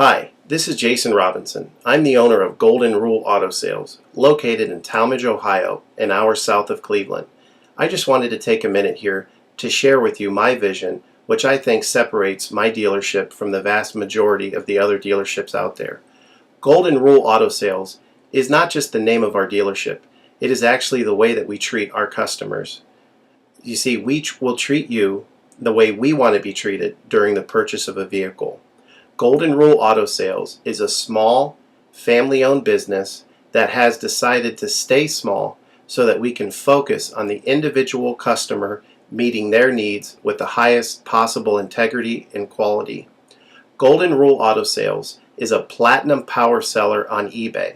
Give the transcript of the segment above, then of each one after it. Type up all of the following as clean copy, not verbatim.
Hi, this is Jason Robinson. I'm the owner of Golden Rule Auto Sales, located in Talmadge, Ohio, an hour south of Cleveland. I just wanted to take a minute here to share with you my vision, which I think separates my dealership from the vast majority of the other dealerships out there. Golden Rule Auto Sales is not just the name of our dealership, it is actually the way that we treat our customers. You see, we will treat you the way we want to be treated during the purchase of a vehicle. Golden Rule Auto Sales is a small, family-owned business that has decided to stay small so that we can focus on the individual customer meeting their needs with the highest possible integrity and quality. Golden Rule Auto Sales is a platinum power seller on eBay.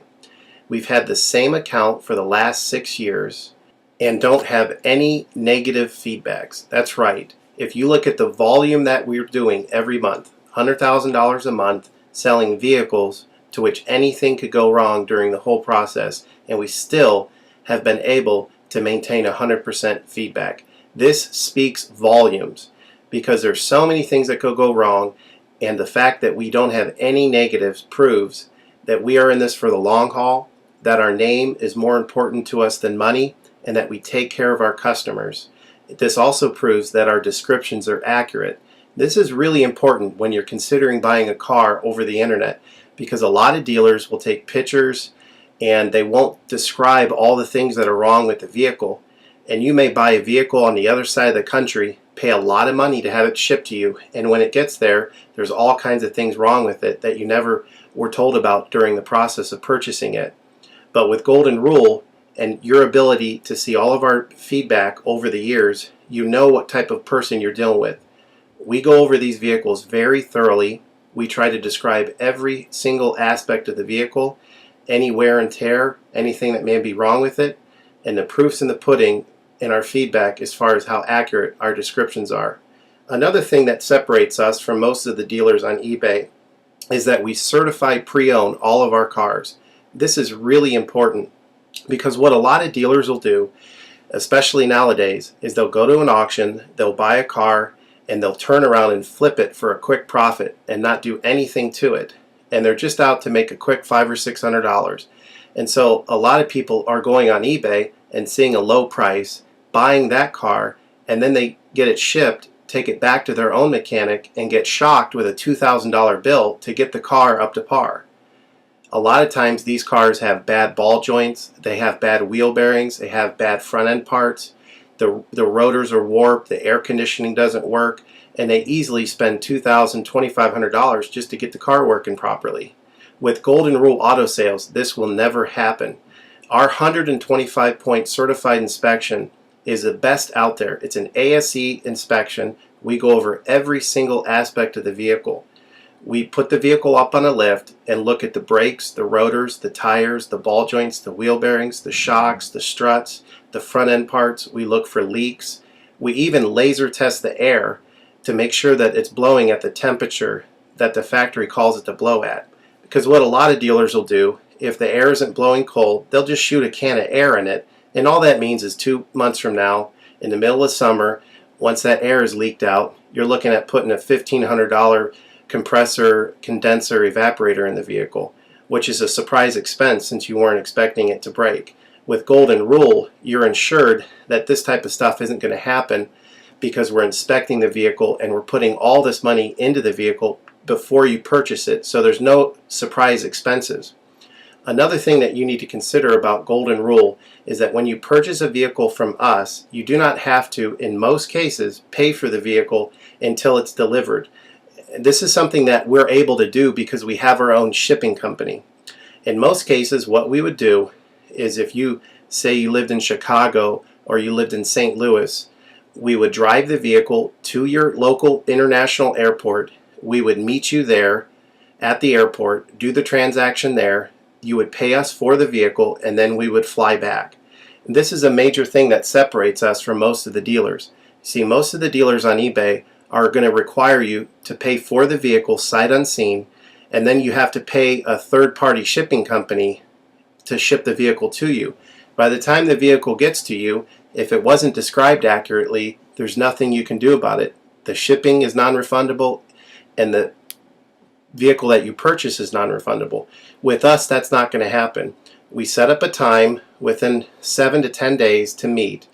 We've had the same account for the last 6 years and don't have any negative feedbacks. That's right. If you look at the volume that we're doing every month, $100,000 a month selling vehicles to which anything could go wrong during the whole process, and we still have been able to maintain 100% feedback. This speaks volumes because there's so many things that could go wrong, and the fact that we don't have any negatives proves that we are in this for the long haul, that our name is more important to us than money, and that we take care of our customers. This also proves that our descriptions are accurate. This is really important when you're considering buying a car over the internet, because a lot of dealers will take pictures and they won't describe all the things that are wrong with the vehicle. And you may buy a vehicle on the other side of the country, pay a lot of money to have it shipped to you, and when it gets there, there's all kinds of things wrong with it that you never were told about during the process of purchasing it. But with Golden Rule and your ability to see all of our feedback over the years, you know what type of person you're dealing with. We go over these vehicles very thoroughly. We try to describe every single aspect of the vehicle, any wear and tear, anything that may be wrong with it, and the proof's in the pudding in our feedback as far as how accurate our descriptions are. Another thing that separates us from most of the dealers on eBay is that we certify pre-owned all of our cars. This is really important because what a lot of dealers will do, especially nowadays, is they'll go to an auction, they'll buy a car, and they'll turn around and flip it for a quick profit and not do anything to it. And they're just out to make a quick $500 or $600. And so a lot of people are going on eBay and seeing a low price, buying that car, and then they get it shipped, take it back to their own mechanic, and get shocked with a $2,000 bill to get the car up to par. A lot of times these cars have bad ball joints, they have bad wheel bearings, they have bad front end parts. The rotors are warped, the air conditioning doesn't work, and they easily spend $2,000, $2,500 just to get the car working properly. With Golden Rule Auto Sales, this will never happen. Our 125-point certified inspection is the best out there. It's an ASE inspection. We go over every single aspect of the vehicle. We put the vehicle up on a lift and look at the brakes, the rotors, the tires, the ball joints, the wheel bearings, the shocks, the struts, the front end parts. We look for leaks. We even laser test the air to make sure that it's blowing at the temperature that the factory calls it to blow at. Because what a lot of dealers will do, if the air isn't blowing cold, they'll just shoot a can of air in it, and all that means is 2 months from now, in the middle of summer, once that air is leaked out, you're looking at putting a $1,500 compressor, condenser, evaporator in the vehicle, which is a surprise expense since you weren't expecting it to break. With Golden Rule, you're ensured that this type of stuff isn't going to happen because we're inspecting the vehicle and we're putting all this money into the vehicle before you purchase it, so there's no surprise expenses. Another thing that you need to consider about Golden Rule is that when you purchase a vehicle from us, you do not have to, in most cases, pay for the vehicle until it's delivered. This is something that we're able to do because we have our own shipping company. In most cases, what we would do is if you say you lived in Chicago or you lived in St. Louis, we would drive the vehicle to your local international airport. We would meet you there at the airport, do the transaction there. You would pay us for the vehicle, and then we would fly back. And this is a major thing that separates us from most of the dealers. See, most of the dealers on eBay are going to require you to pay for the vehicle sight unseen, and then you have to pay a third-party shipping company to ship the vehicle to you. By the time the vehicle gets to you, if it wasn't described accurately, there's nothing you can do about it. The shipping is non-refundable, and the vehicle that you purchase is non-refundable. With us, that's not going to happen. We set up a time within 7 to 10 days to meet.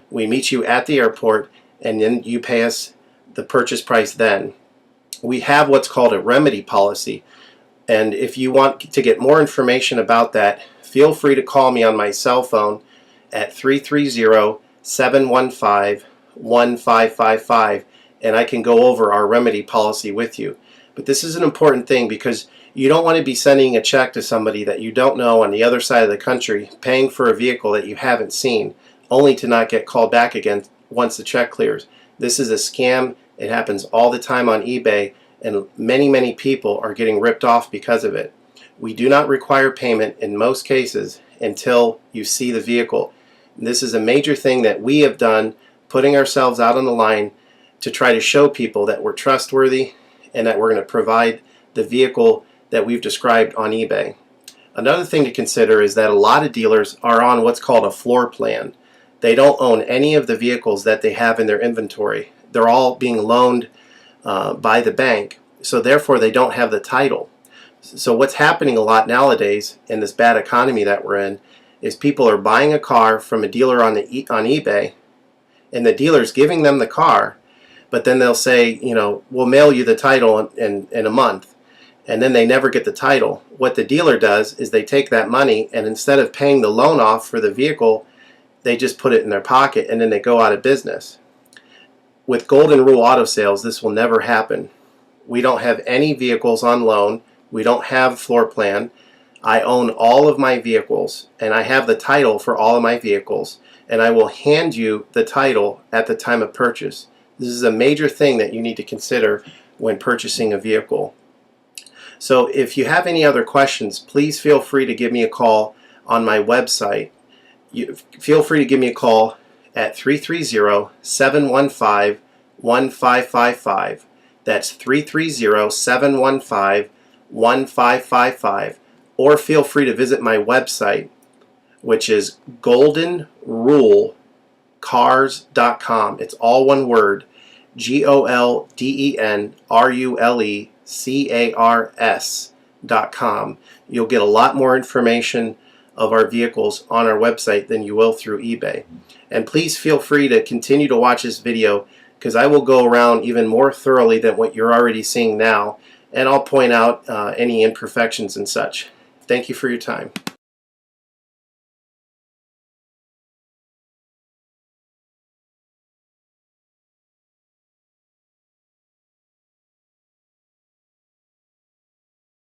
We meet you at the airport, and then you pay us the purchase price then. We have what's called a remedy policy, and if you want to get more information about that, feel free to call me on my cell phone at 330-715-1555, and I can go over our remedy policy with you. But this is an important thing because you don't want to be sending a check to somebody that you don't know on the other side of the country, paying for a vehicle that you haven't seen, only to not get called back again once the check clears. This is a scam. It happens all the time on eBay, and many people are getting ripped off because of it. We do not require payment in most cases until you see the vehicle. This is a major thing that we have done, putting ourselves out on the line to try to show people that we're trustworthy and that we're going to provide the vehicle that we've described on eBay. Another thing to consider is that a lot of dealers are on what's called a floor plan. They don't own any of the vehicles that they have in their inventory. They're all being loaned by the bank, so therefore they don't have the title. So what's happening a lot nowadays in this bad economy that we're in is people are buying a car from a dealer on eBay, and the dealer's giving them the car, but then they'll say, you know, we'll mail you the title in a month, and then they never get the title. What the dealer does is they take that money, and instead of paying the loan off for the vehicle, they just put it in their pocket, and then they go out of business. With Golden Rule Auto Sales, this will never happen. We don't have any vehicles on loan. We don't have floor plan. I own all of my vehicles, and I have the title for all of my vehicles, and I will hand you the title at the time of purchase. This is a major thing that you need to consider when purchasing a vehicle. So if you have any other questions, please feel free to give me a call on my website. Feel free to give me a call at 330-715-1555. That's 330-715-1555. Or feel free to visit my website, which is goldenrulecars.com. It's all one word, goldenrulecars.com. You'll get a lot more information of our vehicles on our website than you will through eBay. And please feel free to continue to watch this video, because I will go around even more thoroughly than what you're already seeing now, and I'll point out any imperfections and such. Thank you for your time.